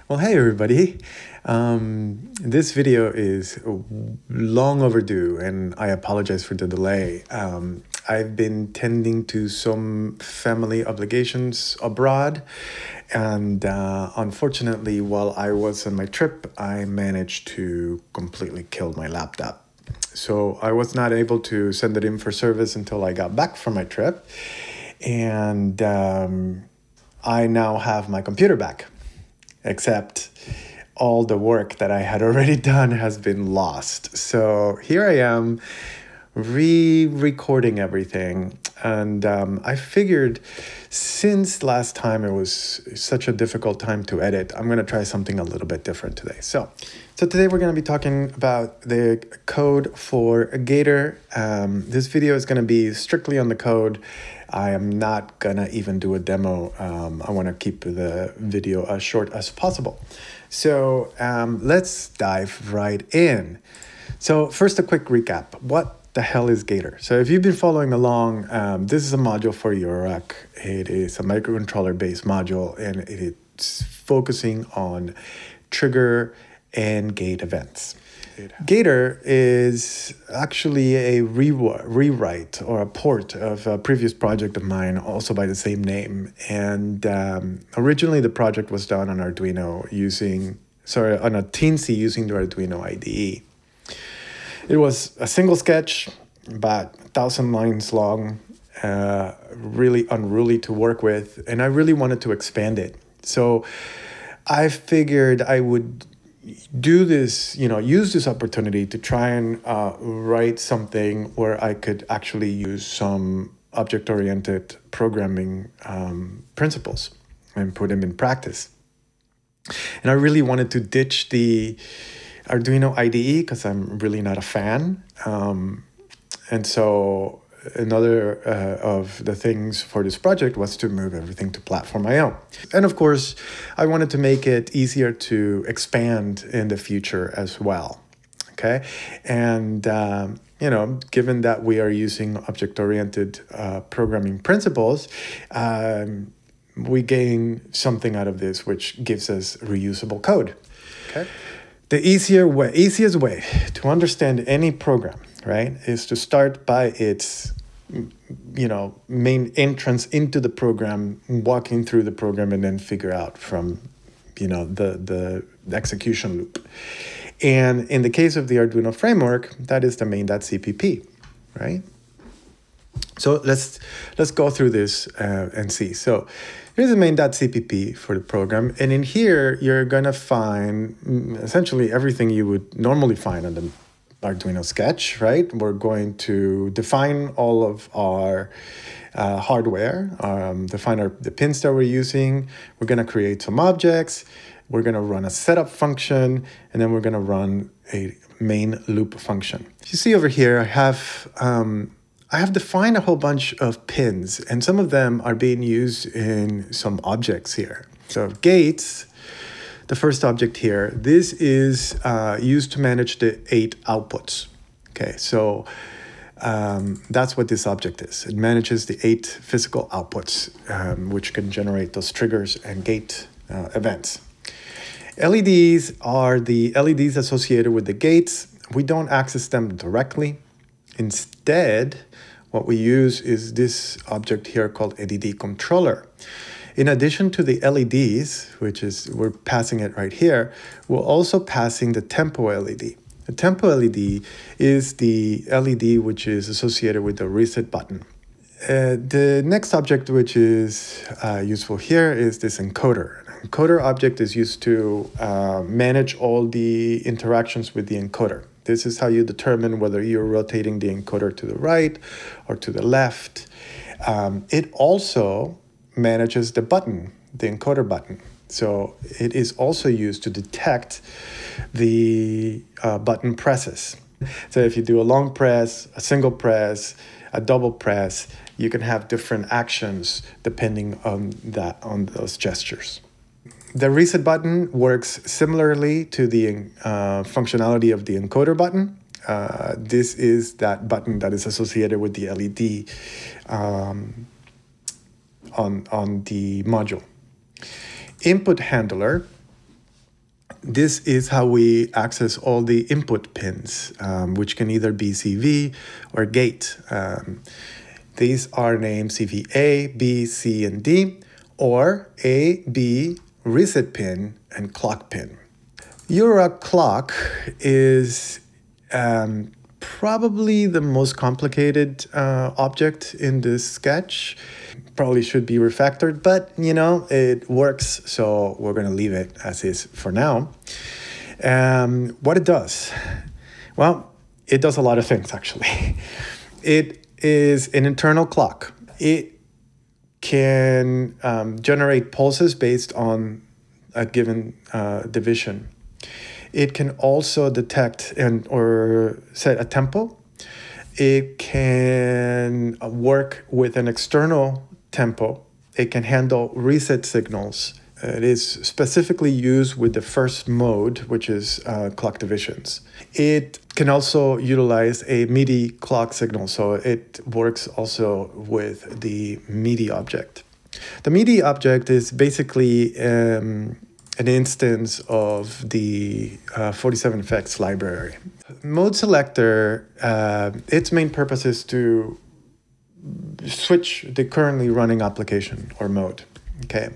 Well, hey everybody. This video is long overdue and I apologize for the delay. I've been tending to some family obligations abroad, and unfortunately, while I was on my trip, I managed to completely kill my laptop. So I was not able to send it in for service until I got back from my trip, and I now have my computer back. Except all the work that I had already done has been lost. So here I am re-recording everything. And I figured since last time it was such a difficult time to edit, I'm going to try something a little bit different today. So today we're going to be talking about the code for G8R. This video is going to be strictly on the code. I am not gonna even do a demo. I want to keep the video as short as possible. So let's dive right in. So first, a quick recap. What the hell is G8R? So if you've been following along, this is a module for your rack. It is a microcontroller-based module, and it's focusing on trigger and gate events. G8R is actually a rewrite or a port of a previous project of mine, also by the same name. And originally the project was done on Arduino on a Teensy using the Arduino IDE. It was a single sketch, about 1,000 lines long, really unruly to work with, and I really wanted to expand it. So I figured I would do this, use this opportunity to try and write something where I could actually use some object-oriented programming principles and put them in practice. And I really wanted to ditch the Arduino IDE because I'm really not a fan. And so another of the things for this project was to move everything to Platform IO. And of course, I wanted to make it easier to expand in the future as well. Okay. And, given that we are using object-oriented programming principles, we gain something out of this, which gives us reusable code. Okay. The easiest way to understand any program, right, is to start by its main entrance into the program, walking through the program, and then figure out from the execution loop. And in the case of the Arduino framework, that is the main.cpp, right? So let's go through this and see. So here's the main.cpp for the program, and in here you're gonna find essentially everything you would normally find on the Arduino sketch, right? We're going to define all of our hardware, define the pins that we're using. We're going to create some objects. We're going to run a setup function, and then we're going to run a main loop function. You see over here, I have defined a whole bunch of pins, and some of them are being used in some objects here. So gates. The first object here, this is used to manage the 8 outputs. Okay, so that's what this object is. It manages the 8 physical outputs, which can generate those triggers and gate events. LEDs are the LEDs associated with the gates. We don't access them directly. Instead, what we use is this object here called LED controller. In addition to the LEDs, which is, we're passing it right here, we're also passing the tempo LED. The tempo LED is the LED which is associated with the reset button. The next object which is useful here is this encoder. An encoder object is used to manage all the interactions with the encoder. This is how you determine whether you're rotating the encoder to the right or to the left. It also manages the button, the encoder button. So it is also used to detect the button presses. So if you do a long press, a single press, a double press, you can have different actions depending on those gestures. The reset button works similarly to the functionality of the encoder button. This is that button that is associated with the LED on the module. Input handler This is how we access all the input pins, which can either be CV or gate. These are named CV A, B, C, and D, or A, B, reset pin, and clock pin. Your clock is probably the most complicated object in this sketch. Probably should be refactored, but you know, it works, so we're going to leave it as is for now. What it does? Well, it does a lot of things actually. It is an internal clock. It can generate pulses based on a given division. It can also detect or set a tempo. It can work with an external tempo. It can handle reset signals. It is specifically used with the first mode, which is clock divisions. It can also utilize a MIDI clock signal, so it works also with the MIDI object. The MIDI object is basically an instance of the 47effects library. Mode selector, its main purpose is to switch the currently running application or mode. Okay,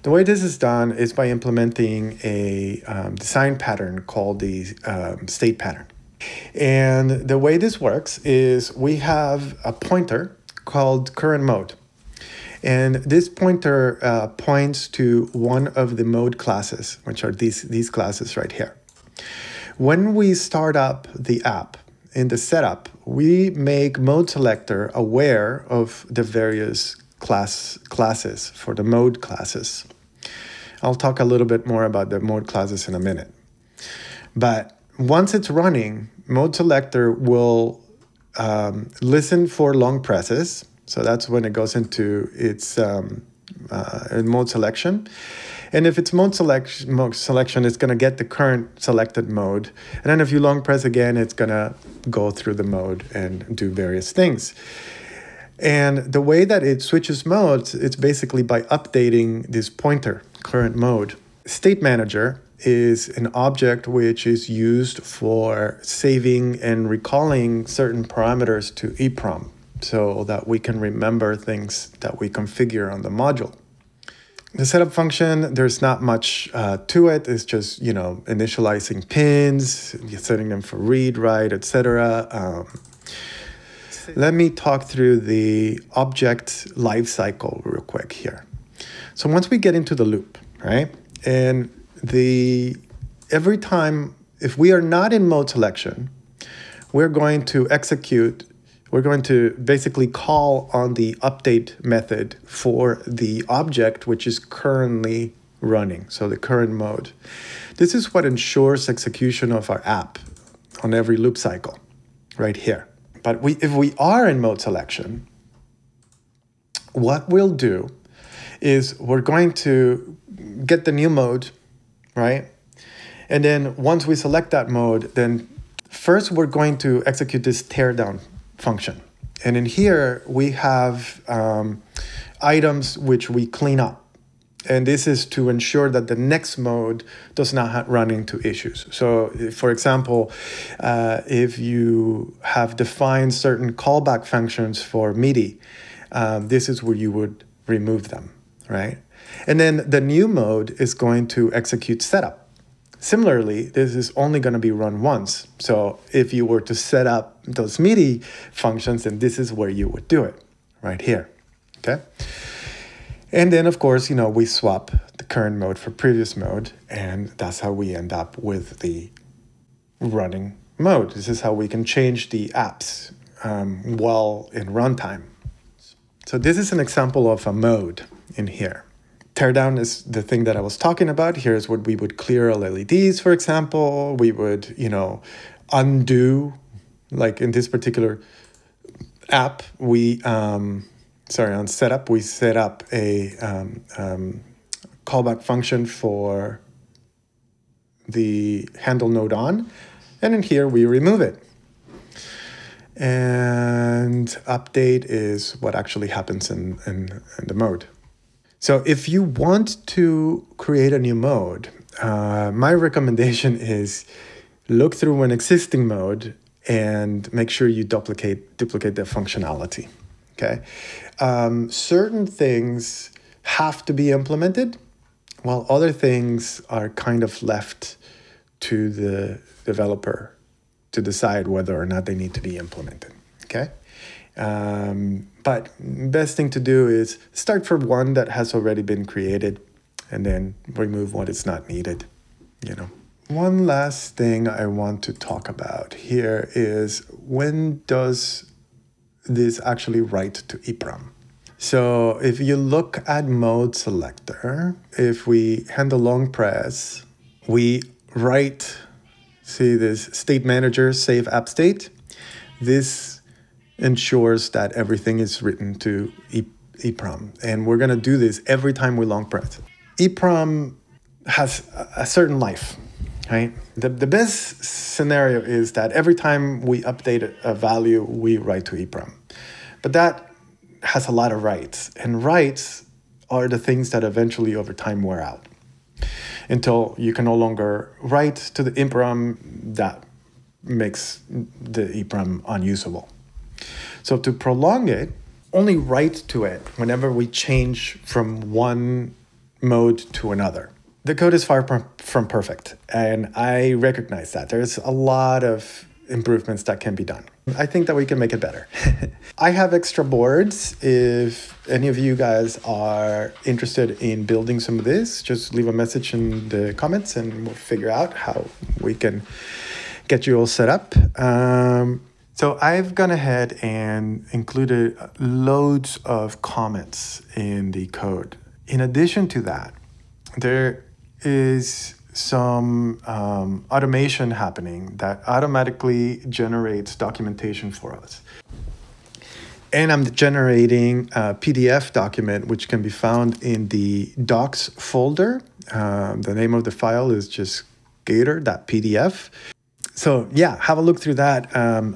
the way this is done is by implementing a design pattern called the state pattern. And the way this works is we have a pointer called current mode. And this pointer points to one of the mode classes, which are these classes right here. When we start up the app in the setup, we make mode selector aware of the various classes for the mode classes. I'll talk a little bit more about the mode classes in a minute. But once it's running, mode selector will listen for long presses. So that's when it goes into its mode selection. And if it's mode selection, it's going to get the current selected mode. And then if you long press again, it's going to go through the mode and do various things. And the way that it switches modes, it's basically by updating this pointer, current mode. State manager is an object which is used for saving and recalling certain parameters to EEPROM, so that we can remember things that we configure on the module. The setup function, there's not much to it. It's just, you know, initializing pins, setting them for read, write, etc. Let me talk through the object lifecycle real quick here. So once we get into the loop, right, and every time, if we are not in mode selection, we're going to basically call on the update method for the object which is currently running, so the current mode. This is what ensures execution of our app on every loop cycle, right here. But if we are in mode selection, what we'll do is we're going to get the new mode, right? And then once we select that mode, then first we're going to execute this teardown function. And in here, we have items which we clean up. And this is to ensure that the next mode does not run into issues. So, for example, if you have defined certain callback functions for MIDI, this is where you would remove them, right? And then the new mode is going to execute setup. Similarly, this is only going to be run once. So if you were to set up those MIDI functions, then this is where you would do it, right here, okay? And then, of course, you know, we swap the current mode for previous mode, and that's how we end up with the running mode. This is how we can change the apps while in runtime. So this is an example of a mode in here. Teardown is the thing that I was talking about. Here's what we would clear all LEDs, for example. We would, you know, undo, like in this particular app, on setup, we set up a callback function for the handle node on, and in here we remove it. And update is what actually happens in the mode. So if you want to create a new mode, my recommendation is look through an existing mode and make sure you duplicate the functionality. Okay, certain things have to be implemented, while other things are kind of left to the developer to decide whether or not they need to be implemented. Okay. But best thing to do is start from one that has already been created and then remove what is not needed, you know. One last thing I want to talk about here is when does this actually write to EEPROM? So if you look at mode selector, if we handle long press, we write, see this state manager, save app state. This ensures that everything is written to EEPROM. And we're going to do this every time we long press. EEPROM has a certain life, right? The best scenario is that every time we update a value, we write to EEPROM. But that has a lot of writes, and writes are the things that eventually over time wear out until you can no longer write to the EEPROM. That makes the EEPROM unusable. So to prolong it, only write to it whenever we change from one mode to another. The code is far from perfect, and I recognize that. There's a lot of improvements that can be done. I think that we can make it better. I have extra boards. If any of you guys are interested in building some of this, just leave a message in the comments and we'll figure out how we can get you all set up. So I've gone ahead and included loads of comments in the code. In addition to that, there is some automation happening that automatically generates documentation for us. And I'm generating a PDF document, which can be found in the docs folder. The name of the file is just gator.pdf. So yeah, have a look through that.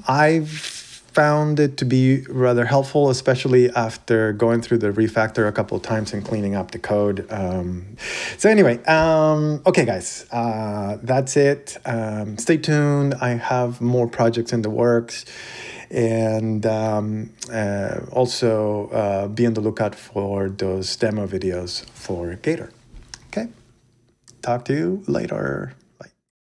I've found it to be rather helpful, especially after going through the refactor a couple of times and cleaning up the code. So anyway, okay guys, that's it. Stay tuned. I have more projects in the works, and also be on the lookout for those demo videos for Gator. Okay, talk to you later.